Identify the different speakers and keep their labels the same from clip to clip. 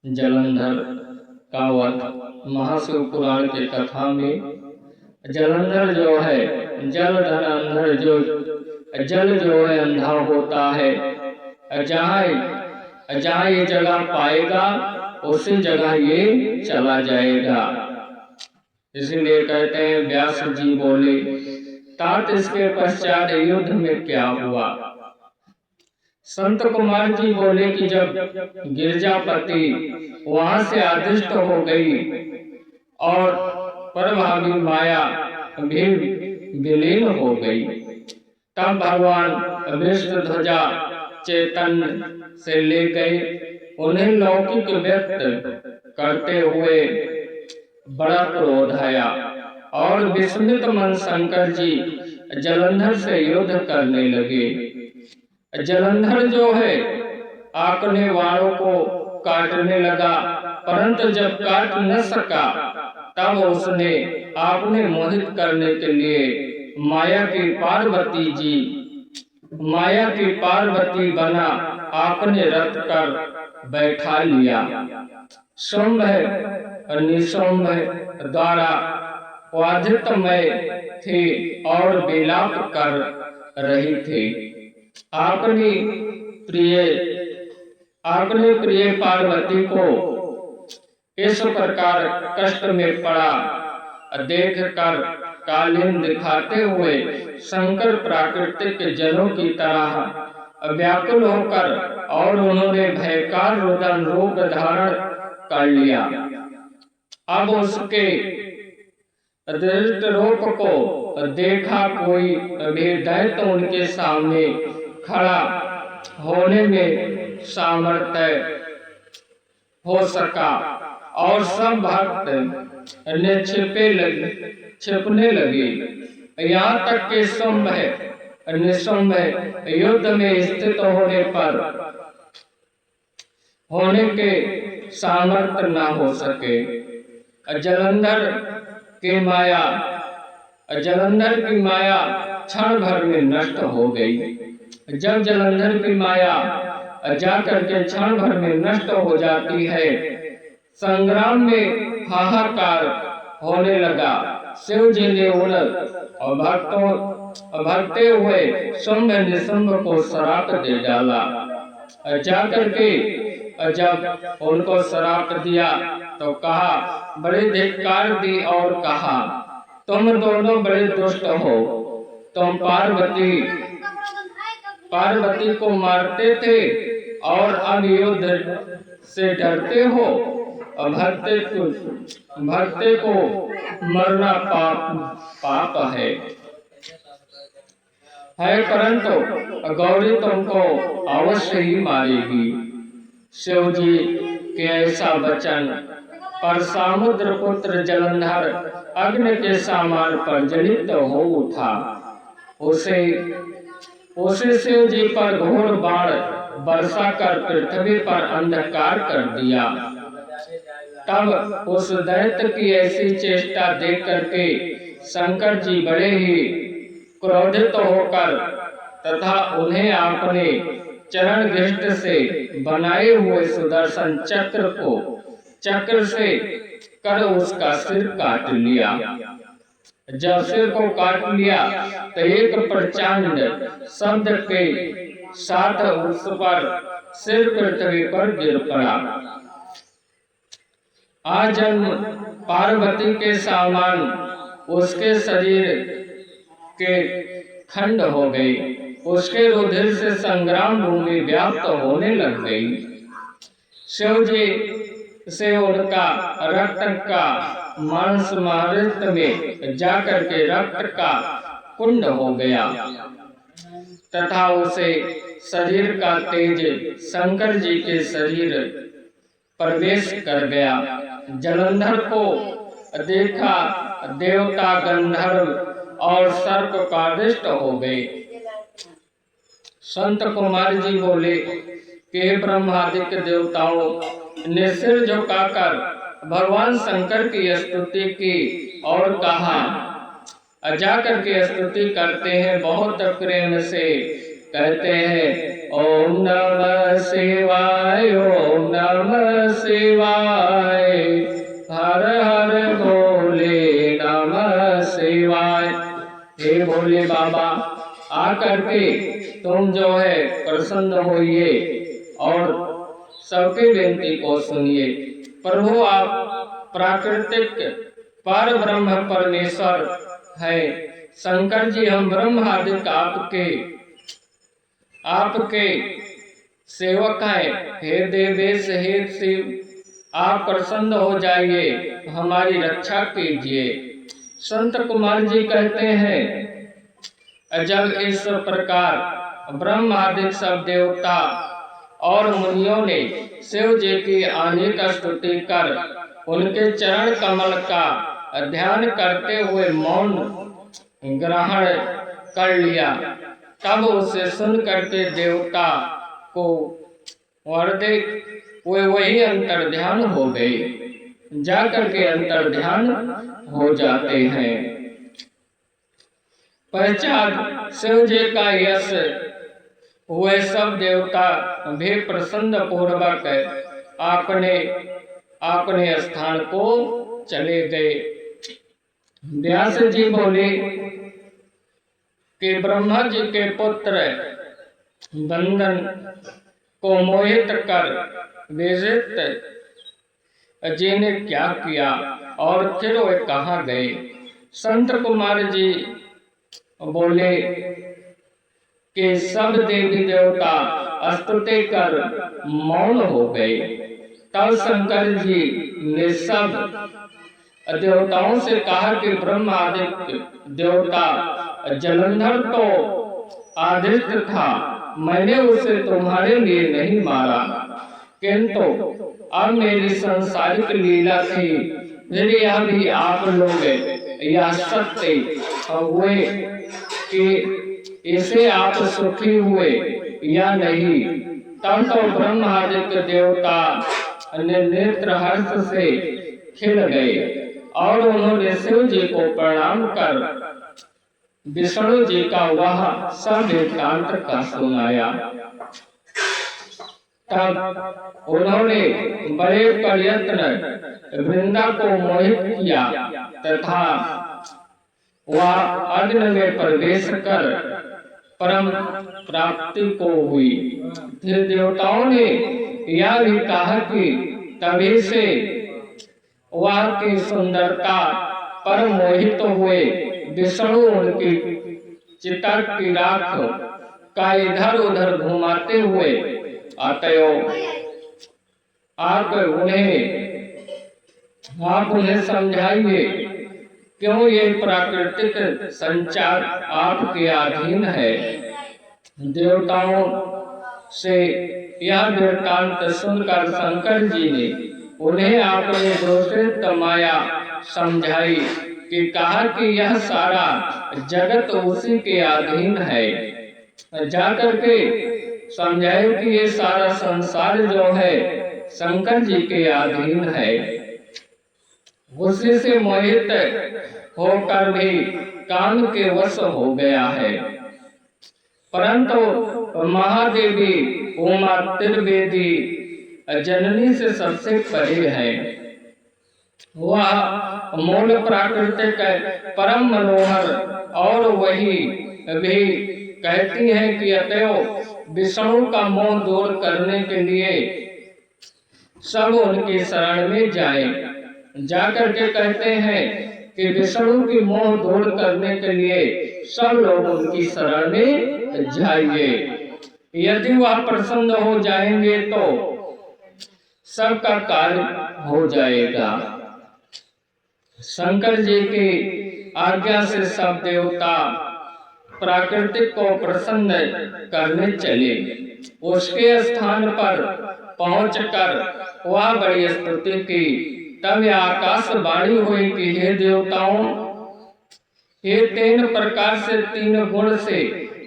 Speaker 1: जलंधर का वध महाशिव पुराण के कथा में जलंधर जो है जलधर अंधर, जो जल जो है अंधा होता है, जहाँ ये जगह पाएगा उसी जगह ये चला जाएगा। इसीलिए कहते हैं व्यास जी बोले, तात इसके पश्चात युद्ध में क्या हुआ। संत कुमार जी बोले कि जब गिरजापति वहां से आदिष्ट हो गई और परभावी माया भी विलीन हो गई, तब भगवान विष्णुध्वजा चैतन्य से ले गए। उन्हें लौकिक व्यक्त करते हुए बड़ा क्रोध आया और विस्मित मन शंकर जी जलंधर से युद्ध करने लगे। जलंधर जो है आंकने वालों को काटने लगा, परंतु जब काट न सका तब उसने आपने मोहित करने के लिए माया की पार्वती बना आपने रथ कर बैठा लिया। शुंभ निशुंभ द्वारा क्रोधितमय थी और विलाप कर रही थी। आपने प्रिय पार्वती को इस प्रकार कष्ट में पड़ा देख कर कालीन दिखाते हुए शंकर प्राकृतिक जनों की तरह व्याकुल होकर और उन्होंने भयकार रुदन रूप धारण कर लिया। अब उसके दृष्ट रूप को देखा कोई भी दैत्य उनके सामने खड़ा होने में सामर्थ्य हो सका और सब भक्त ने छिपने लगे। यहाँ तक कि शुंभ निशुंभ युद्ध में स्थित होने के सामर्थ्य न हो सके। जलंधर की माया क्षण भर में नष्ट हो गई। जब जलंधर की माया जाकर के क्षण भर में नष्ट हो जाती है, संग्राम में हाहाकार होने लगा। शिव जी ने उन भगते हुए शुंभ निशुंभ को श्राप दे डाला। जाकर के जब उनको श्राप दिया तो कहा, बड़े धिक्कार दी और कहा, तुम दोनों बड़े दुष्ट हो। तुम पार्वती को मारते थे और अब युद्ध से डरते हो। भक्ते को मरना पाप है, परंतु गौरी तुमको अवश्य ही मारेगी। शिव जी के ऐसा वचन पर समुद्र पुत्र जलंधर अग्नि के समान प्रज्वलित हो उठा। उसे शिव जी पर घोर बाण बरसा कर पृथ्वी पर अंधकार कर दिया। तब उस दैत्य की ऐसी चेष्टा देख करके शंकर जी बड़े ही क्रोधित होकर तथा उन्हें अपने चरण घृष्ट से बनाए हुए सुदर्शन चक्र से कर उसका सिर काट लिया। जब सिर को काट लिया तो एक प्रचंड शब्द के साथ उस पर सिर पृथ्वी पर गिर पड़ा। आजन्म पार्वती के समान उसके शरीर के खंड हो गई। उसके रुधिर से संग्राम भूमि व्याप्त होने लग गई। शिव जी से उनका रक्त का मांस मारित में जाकर के रक्त का कुंड हो गया तथा उसे शरीर का तेज शंकर जी के शरीर प्रवेश कर गया। जलंधर को देखा देवता गंधर्व और सर्प कादिष्ट हो गए। संत कुमार जी बोले कि ब्रह्मादिक देवताओं ने सिर झुकाकर भगवान शंकर की स्तुति की और कहा, जाकर के स्तुति करते हैं, बहुत प्रेम से कहते हैं, ओम नमः शिवाय, ओम नमः नमः शिवाय, हर हर भोले नमः शिवाय। हे भोले बाबा, आकर के तुम जो है प्रसन्न होइए और सबकी विनती को सुनिए। प्रभु आप प्राकृतिक पर ब्रह्म परमेश्वर है। शंकर जी हम ब्रह्मादिक आपके सेवक हैं। हे देवेश, हे शिव, आप प्रसन्न हो जाइए, हमारी रक्षा कीजिए। संत कुमार जी कहते हैं, जब इस प्रकार ब्रह्मादिक सब देवता और मुनियों ने शिव जी की अनेक स्तुति कर उनके चरण कमल का ध्यान करते हुए मौन ग्रहण कर लिया, तब उसे सुन करके देवता को वरदे वे वही अंतर ध्यान हो गए, जाकर के अंतर ध्यान हो जाते हैं। पश्चात शिव जी का यश हुए सब देवता भी प्रसन्न पूर्वक अपने अपने स्थान को चले गए। व्यास जी बोले कि ब्रह्मा जी के पुत्र बंदन को मोहित कर विजित जी ने क्या किया और फिर वे कहाँ गए। संत कुमार जी बोले कि सब देवी देवता स्तुति कर मौन हो गए। तब शंकर जी ने सब देवताओं से कहा कि ब्रह्मादित्य देवता जलंधर तो आदित्य था, मैंने उसे तुम्हारे लिए नहीं मारा, किंतु अब मेरी संसारिक लीला थी, फिर यह भी आप लोग यह सत्य हुए कि इसे आप सुखी हुए या नहीं। तब तो ब्रह्मादित्य देवता ने नेत्र हर्ष से खिल गए और उन्होंने शिव जी को प्रणाम कर विष्णु जी का वह सब वृत्तांत का सुनाया। तब उन्होंने बड़े प्रयत्न वृंदा को मोहित किया तथा वह अग्नि में प्रवेश कर परम प्राप्ति को हुई। फिर देवताओं ने यह भी कहा कि तभी से वह की सुंदरता पर मोहित हुए विष्णु उनकी चिता की राख का इधर उधर घुमाते हुए अतएव आप उन्हें समझाइए, क्यों ये प्राकृतिक संचार आपके अधीन है। देवताओं से यह वृत्तांत सुनकर शंकर जी ने उन्हें आपने दोषित माया समझाई कि कहा कि यह सारा जगत उसी के अधीन है। जाकर के समझाए कि ये सारा संसार जो है शंकर जी के अधीन है, उसी से मोहित होकर भी काम के वश हो गया है। परंतु महादेवी उमा त्रिवेदी जननी से सबसे परे है। वह मूल प्राकृतिक परम मनोहर और वही भी कहती है कि अतएव विष्णु का मोह दूर करने के लिए सब उनकी शरण में जाएं। जाकर के कहते हैं कि विष्णु की मोह दूर करने के लिए सब लोग उनकी शरण में जाइए। यदि वह प्रसन्न हो जाएंगे तो सबका कार्य हो जाएगा। शंकर जी की आज्ञा से सब देवता प्राकृतिक को प्रसन्न करने चले। उसके स्थान पर पहुंचकर वह बड़ी स्तुति की। तब आकाशवाणी हुई कि हे देवताओं, ये 3 प्रकार से 3 गुण से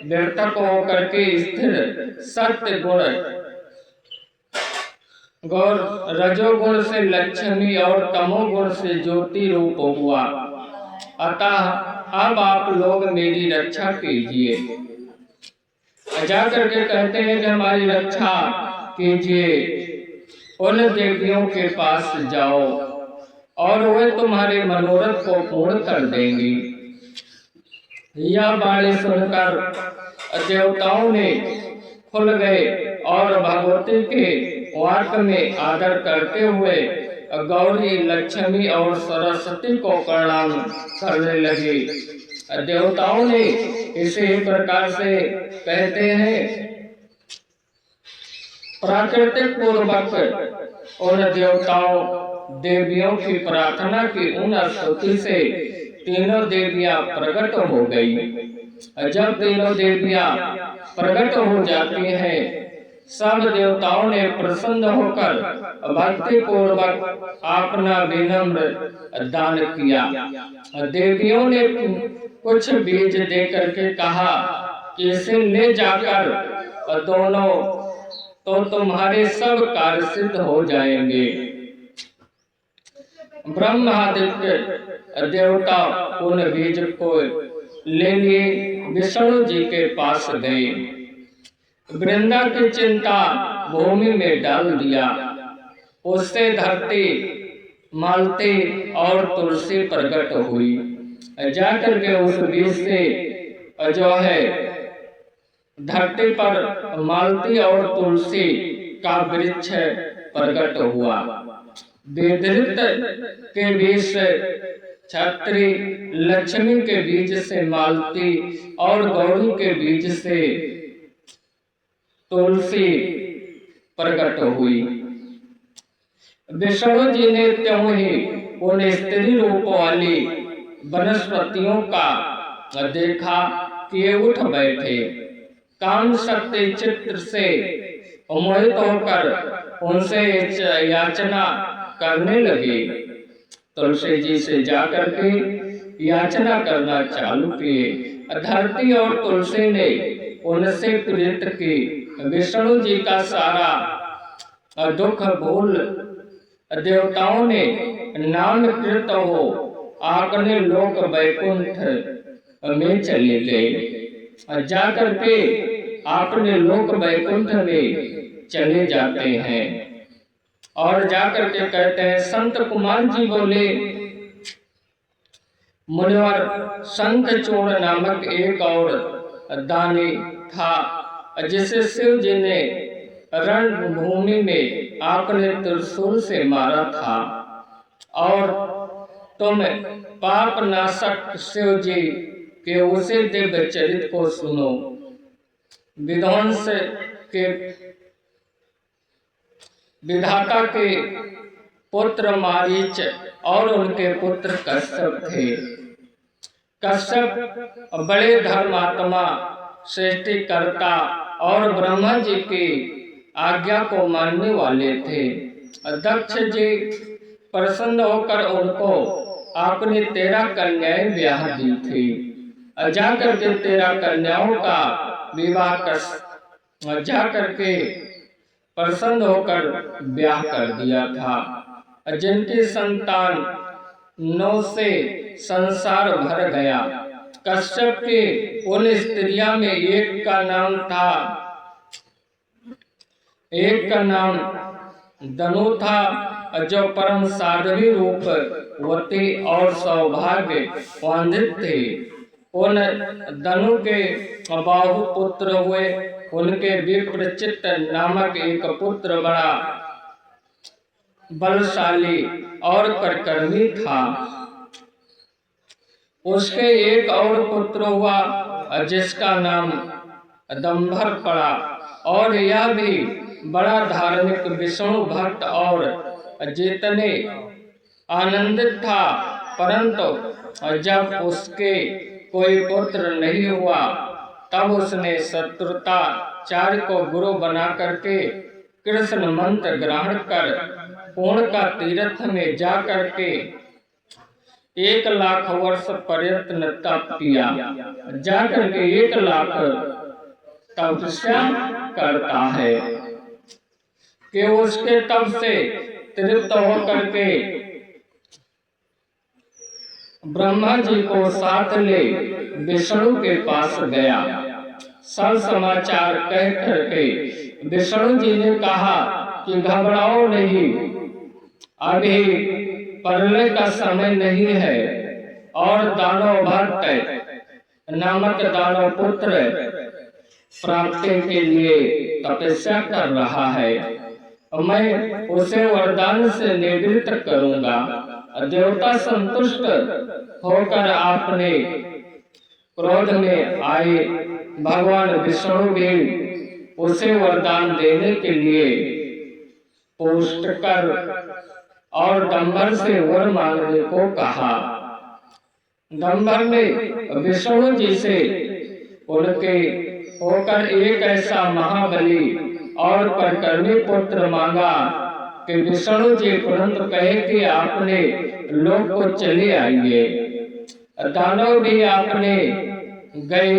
Speaker 1: व्यर्थक होकर के स्थिर सत्य गुण गौर रजोगुण से लक्ष्मी और तमोगुण से ज्योति रूप हुआ। अतः अब आप लोग मेरी रक्षा कीजिए। जाकर के कहते हैं कि हमारी रक्षा कीजिए। उन देवियों के पास जाओ और वे तुम्हारे मनोरथ को पूर्ण कर देंगी। यह बाणी सुनकर देवताओं ने खुल गए और भगवती के वाक्य में आदर करते हुए गौरी, लक्ष्मी और सरस्वती को प्रणाम करने लगे। देवताओं ने इसी प्रकार से कहते हैं, प्राकृतिक पूर्वक उन देवताओं देवियों की प्रार्थना की उन स्तुति से तीनों देवियां प्रकट हो गई। जब तीनों देवियां प्रकट हो जाती हैं, सब देवताओं ने प्रसन्न होकर भक्ति पूर्वक अपना विनम्र दान किया। देवियों ने कुछ बीज देकर के कहा कि इसे ले जाकर दोनों तो तुम्हारे सब कार्य सिद्ध हो जाएंगे। ब्रह्मादित्य देवता उन बीज को ले लिए विष्णु जी के पास गए। वृंदा की चिंता भूमि में डाल दिया। उससे धरती, मालती और तुलसी प्रकट हुई। जाकर के उस बीज से जो है धरती पर मालती और तुलसी का वृक्ष प्रकट हुआ। वेदृत के बीज से छत्री, लक्ष्मी के बीज से मालती और गौरी के बीज से तुलसी प्रकट हुई। विष्णु जी ने त्यों ही उन स्त्री रूप वाली वनस्पतियों का देखा कि ये उठ बैठे। काम शक्ति चित्र से मोहित होकर उनसे याचना करने लगे। तुलसी जी से जाकर के याचना करना चालू किए। धरती और तुलसी ने उनसे प्रीत की। विष्णु जी का सारा दुख भूल देवताओं ने नामकृत हो अपने लोक वैकुंठ में चले गए। जाकर के अपने लोक वैकुंठ में चले जाते हैं और जाकर के कहते हैं, संत कुमार जी बोले, मुनिवर शंखचूर्ण नामक एक और दानी था जिसे शिव जी ने रणभूमि में अपने त्रिशूल से मारा था, और तुम पाप नाशक शिव जी के उसे दिव्य चरित को सुनो। विध्वंस के विधाता के पुत्र मारीच और उनके पुत्र कश्यप थे। कश्यप बड़े धर्मात्मा, सृष्टिकर्ता और ब्रह्मा जी की आज्ञा को मानने वाले थे। दक्ष जी प्रसन्न होकर उनको अपनी 13 कन्याएं ब्याह दी थी। जाकर के 13 कन्याओं का विवाह जाकर के प्रसन्न होकर ब्याह कर दिया था, जिनकी संतान 9 से संसार भर गया। कश्यप के उन स्त्रियां में एक का नाम दनु था, जो परम साध्वी रूपवती और सौभाग्यवान्वित थे। उन दनु के बाहु पुत्र हुए। उनके विप्रचित्त नामक एक पुत्र बड़ा बलशाली और पराक्रमी था। उसके एक और पुत्र हुआ जिसका नाम दंभर पड़ा, और यह भी बड़ा धार्मिक, विष्णु भक्त और जितने आनंदित था। परंतु जब उसके कोई पुत्र नहीं हुआ, तब उसने शत्रुताचार्य को गुरु बना करके कृष्ण मंत्र ग्रहण कर पूर्ण का तीर्थ में जा करके 1 लाख वर्ष पर्यंत तप किया। जाकर के 1 लाख तपस्या करता है कि उसके तप से तृप्त होकर के ब्रह्मा जी को साथ ले विष्णु के पास गया। सब समाचार कह करके विष्णु जी ने कहा कि घबराओ नहीं, अभी परलय का समय नहीं है। और दानव भट्ट नामक दानव पुत्र प्राप्ति के लिए तपस्या कर रहा है। मैं उसे वरदान से निवृत्त करूंगा। देवता संतुष्ट होकर आपने क्रोध में आए भगवान विष्णु भी उसे वरदान देने के लिए पुष्कर और दंबर से वर मांगने को कहा। दंबर ने विष्णु जी से उनके होकर एक ऐसा महाबली और परकर्मी पुत्र मांगा कि विष्णु जी तुरंत कहे कि आपने लोक को चले आइए। दानव भी आपने गए।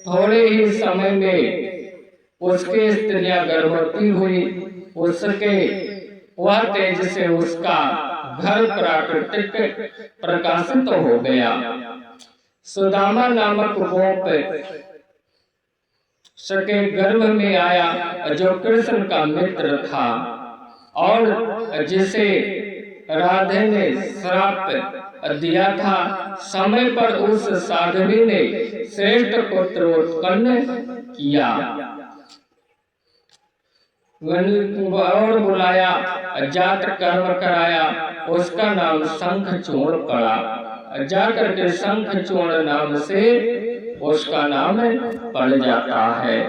Speaker 1: थोड़े ही समय में उसकी स्त्रियां गर्भवती हुई। उसके वह तेज से उसका घर प्राकृतिक प्रकाशित हो गया। सुदामा नामक गोप सके गर्भ में आया, जो कृष्ण का मित्र था और जिसे राधे ने श्राप दिया था। समय पर उस साध्वी ने श्रेष्ठ पुत्र उत्पन्न किया और बुलाया, जात कर्म कराया। उसका नाम शंखचूर्ण पड़ा। जाकर के शंखचूर्ण नाम से उसका नाम पड़ जाता है।